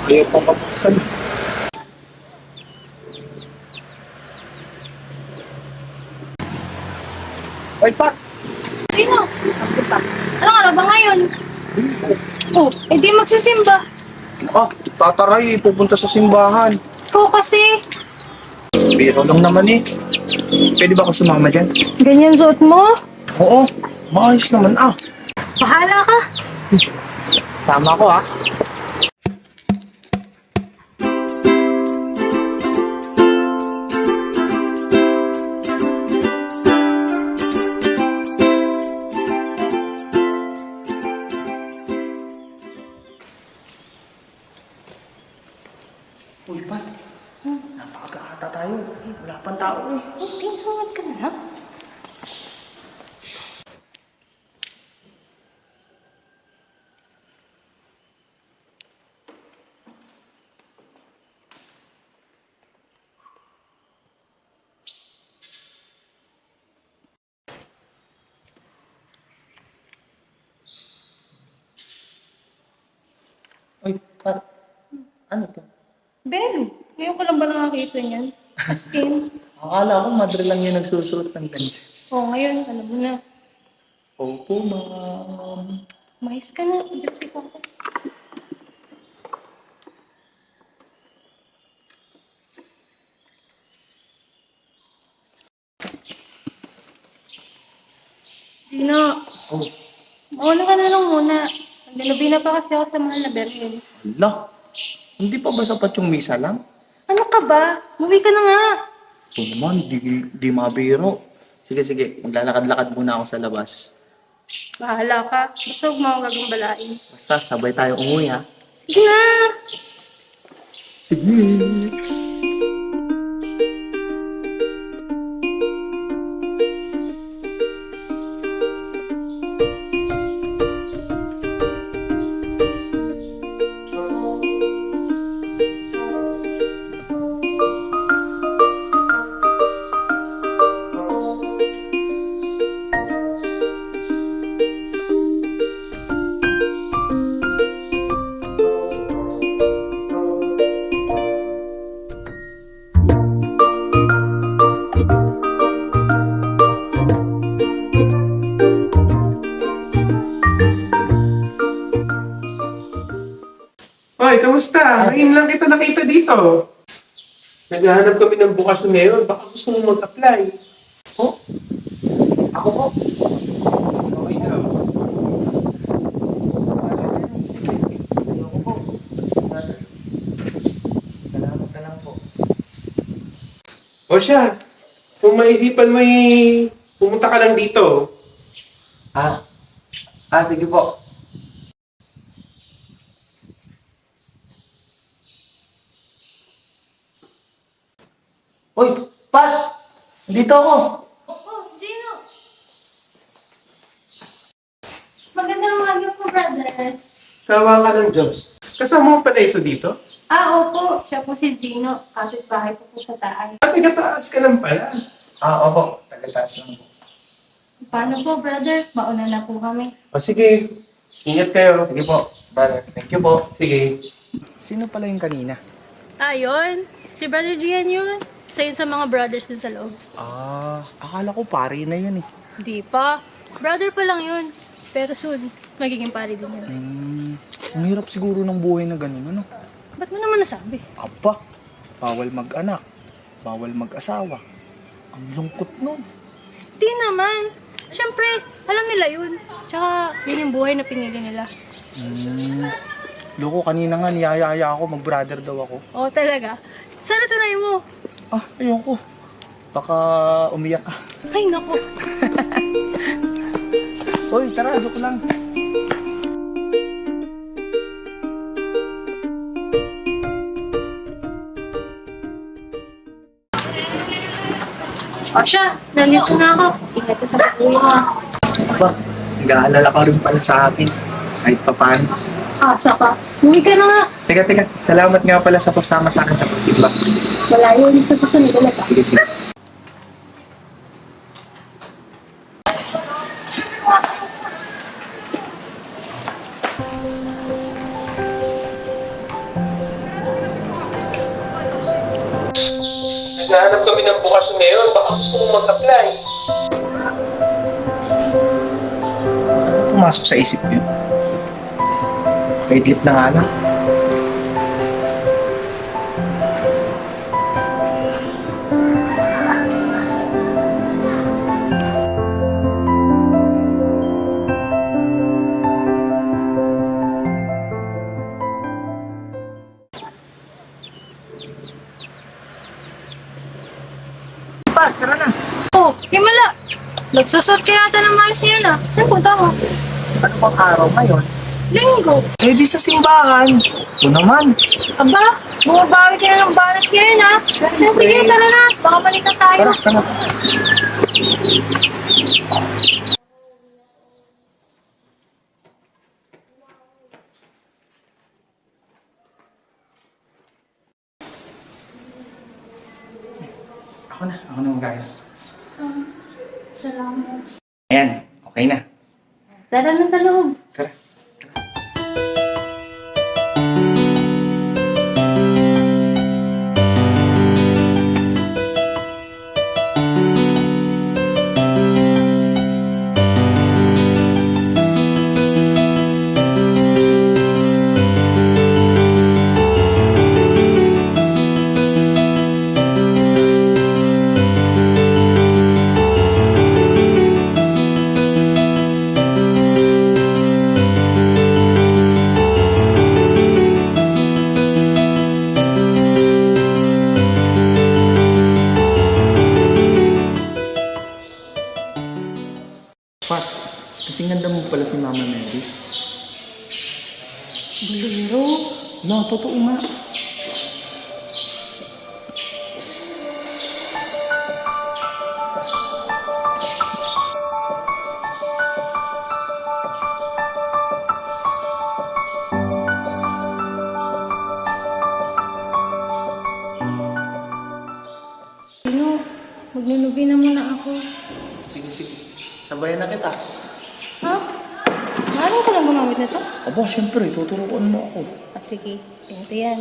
Ayaw pa mabuksan. Oy, Pat! Sino? Anong araw ba ngayon? Oh, edi magsisimba. Ah, tataray, pupunta sa simbahan. Ikaw kasi. Biro lang naman eh. Pwede ba ako sumama dyan? Ganyan suot mo? Oo, maayos naman ah. Bahala ka. Sama ko ah. Uy, Pat. Napakaga ata tayo. Wala pang tao eh. Ting, sumat ka na. Uy, Pat. Ano to? Ben, ngayon ko lang ba nakakita niyan? As in. Akala ko madre lang yung nagsusuot ng ganito. Oh, ngayon, alam mo na. Opo, ma'am. Mais ka na. Jersey ko. Gino, Oh, mauna ka na lang muna. Naglalabi na pa kasi ako sa mahal na berhen. hala. Hindi pa ba sapat yung misa lang? Ano ka ba? Muwi ka na nga. Ito naman, di mabiro. Sige, sige. Maglalakad-lakad muna ako sa labas. Bahala ka. Basta huwag mo akong gagambalain. Basta, sabay tayo umuwi ha. Sige na! Sige. Hoy, kamusta? Ngayon lang kita nakita dito. Naghahanap kami ng bukasyon ngayon. Baka gusto mo mag-apply. Oh, ako po. Okay daw. Ako po. Salamat na lang po. O siya, kung maisipan mo pumunta ka lang dito. Sige po. Uy, Pat! Dito ako. Oh, Gino! Magandang umaga po, brother. Kawa ka ng Diyos. Kasama mo pala ito dito? Opo. Siya po si Gino. Kapit-bahay po po sa taas. At taga-taas ka lang pala. Opo. Tagataas lang po. Paano po, brother? Mauna na po kami. O sige, ingat kayo. Sige po. Brother, thank you po. Sige. Sino pala yung kanina? Yun. Si Brother Gian yun. Isa yun sa mga brothers din sa loob. Akala ko pari na yun eh. Di pa. Brother pa lang yun. Pero soon, magiging pari din yun. Ang hirap siguro ng buhay na ganun, ano? Ba't mo naman nasabi? Aba, bawal mag-anak, bawal mag-asawa. Ang lungkot nun. Di naman. Siyempre, alam nila yun. Tsaka, yun yung buhay na pinili nila. Loko, kanina nga niyaya ako, mag-brother daw ako. Oo, talaga. Sana tunay mo. Ayoko. Baka umiyak ka. Ay, naku. Hoy, tara, joke lang. O siya, nandito na ako. Ingat ka sa pag-uwi mo. Aba, nag-aalala ka rin pala sa akin. Kahit pa paano. Asa ka. Uwi ka na nga. Teka. Salamat nga pala sa pasama sa akin sa pagsimba. Wala yun sa susunod ulit. Sige, sige. Naghahanap kami ng bukasyon ngayon. Baka gusto mong mag-apply. Ano pumasok sa isip ko yun? Paidlip na nga lang. Pa, tara na. Oh, Himala! Nagsusot ka yata ng mais ngayon ah. Saan punta mo? Ano bang araw ngayon? Linggo. Eh di sa simbahan. Ito naman. Aba, bumabawi ka na ng banat ngayon ah. Sige, tara na. Baka balikan tayo. Tara. Ako na mag-ayos. Salamat. Ayan, okay na. Tara na sa loob. Tara. Pat, kasing ganda mo pala si Mama Mary. Bolero. No, totoo nga. Sino? Magnunubi na muna ako. Sige. Sabayan na kita. Ha? Maaari ko lang gumamit na to? Aba, syempre, tuturuan mo ako. Ah, sige. Tingnan yan.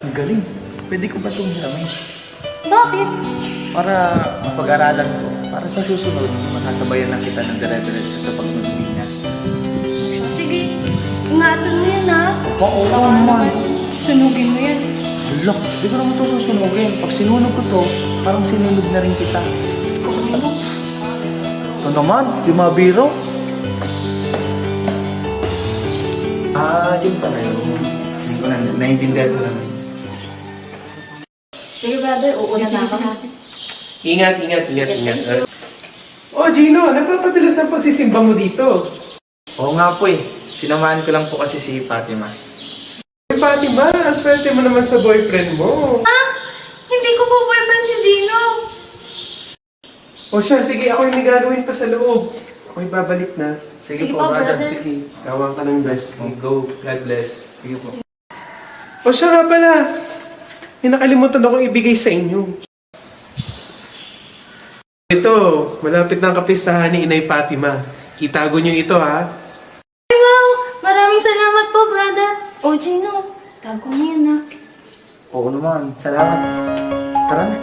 Ang galing. Pwede ko ba itong hiramin? Bakit? Para mapag-aralan ko. Para sa susunod, masasabayan na kita ng dire-diretso sa pagnunubi niya. Ah, sige. Ingatan mo yan ha. Oo Tawa naman. Sunugin mo yan. Hala, di ko naman ito susunugin. Pag sinunog ko to, parang sinunod na rin kita. Ano? Ito naman, di mabiro. Yun pala yun. Hindi ko na, naiintindihan ko naman. Sige brother, uuna na ako ha. Ingat. Oh, Gino, nagpapadalas ang pagsisimba mo dito. Oo nga po eh. Sinamahan ko lang po kasi si Fatima. Fatima, ang swerte mo naman sa boyfriend mo. Ha? Hindi ko po boyfriend si Gino. O siya, sige, ako yung may gagawin pa sa loob. Ako'y babalik na. Sige po, brother. Sige, gawa ka ng best mo. Go, God bless. Sige po. O siya nga pala, may nakalimutan akong ibigay sa inyo. Ito, malapit na ang kapistahan ni Inay Fatima. Itago niyo ito ha. Wow! Maraming salamat po, brother. O Gino, tago mo yan ha. Oo naman. Salamat. Tara na.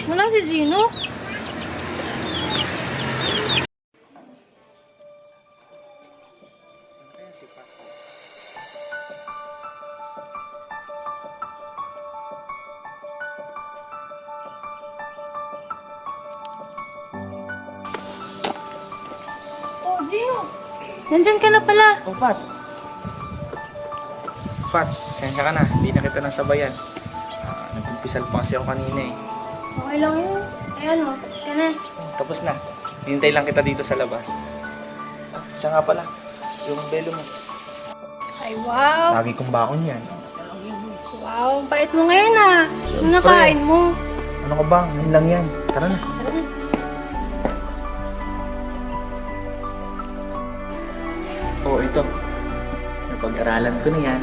Walang si Gino. Oh, Gino. Nandyan ka na pala. Oh, Pat. Pat, sensya ka na. Hindi na kita nasabayan. Nag-umpisal pa kasi ako kanina eh. Okay lang yun. Ayan o, tapos ka na. Tapos na. Hintay lang kita dito sa labas. Siya nga pala. Yung belo mo. Ay, wow. Lagi kong bakon yan. Wow, ang bait mo ngayon ah. Ano nakain mo? Ano ka ba? Yan lang yan. Tara na. Oo, ito. Napag-aralan ko na yan.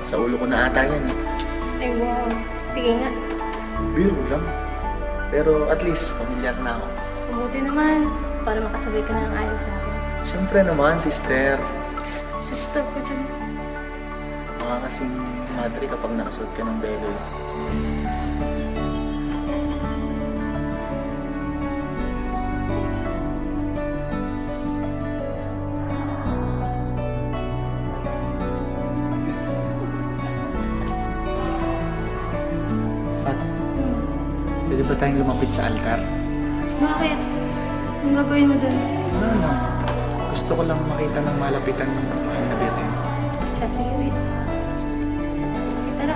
Sa ulo ko na ata yan eh. Ay, wow. Sige nga. Biro lang. Pero at least, pamilyar na ako. Mabuti naman. Para makasabay ka na ng ayos sa akin. Siyempre naman, sister. Sister ko dyan. Mga kasing madre kapag nakasuot ka ng belo. Pat, pwede ba tayong lumapit sa altar? Bakit? Anong gagawin mo dun? Ano lang, gusto ko lang makita ng malapitan ng mahal na Birhen. Siya, sige, wait. Tara.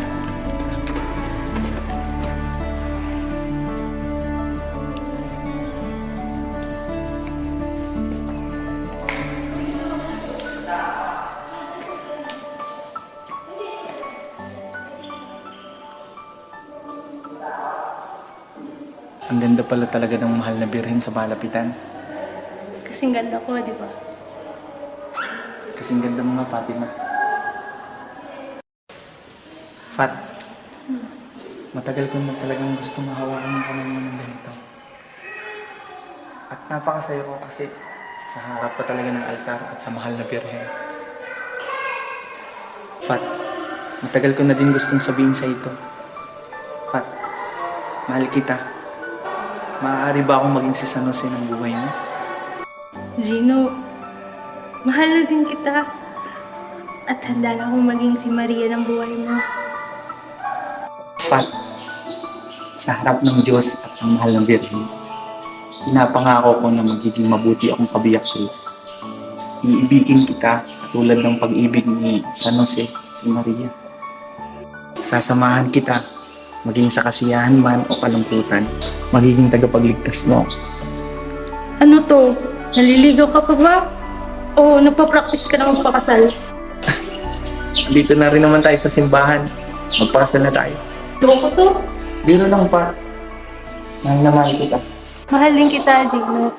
Ang ganda pala talaga ng mahal na Birhen sa malapitan. Kasing ganda ko, di ba? Kasing ganda mo nga, Fatima. Fat, matagal ko na talagang gusto mahawakan ng kamay mo ng ganito. At napakasaya ko kasi sa harap pa talaga ng altar at sa mahal na Birhen. Fat, matagal ko na din gustong sabihin sa ito. Fat, mahal kita. Maaari ba akong maging si San Jose ng buhay mo? Gino, mahal na din kita. At handa na akong maging si Maria ng buhay mo. Fat, sa harap ng Diyos at ng mahal ng Birhen, pinapangako ko na magiging mabuti akong kabiyak sa iyo. Iibigin kita katulad ng pag-ibig ni San Jose at Maria. Sasamahan kita, maging sa kasiyahan man o kalungkutan, magiging tagapagligtas mo. Ano to? Naliligaw ka pa ba? O nagpa-practice ka na magpakasal? Dito na rin naman tayo sa simbahan. Magpakasal na tayo. Loko to? Dito lang pa. Mahal na mahal kita. Mahal din kita, Gino.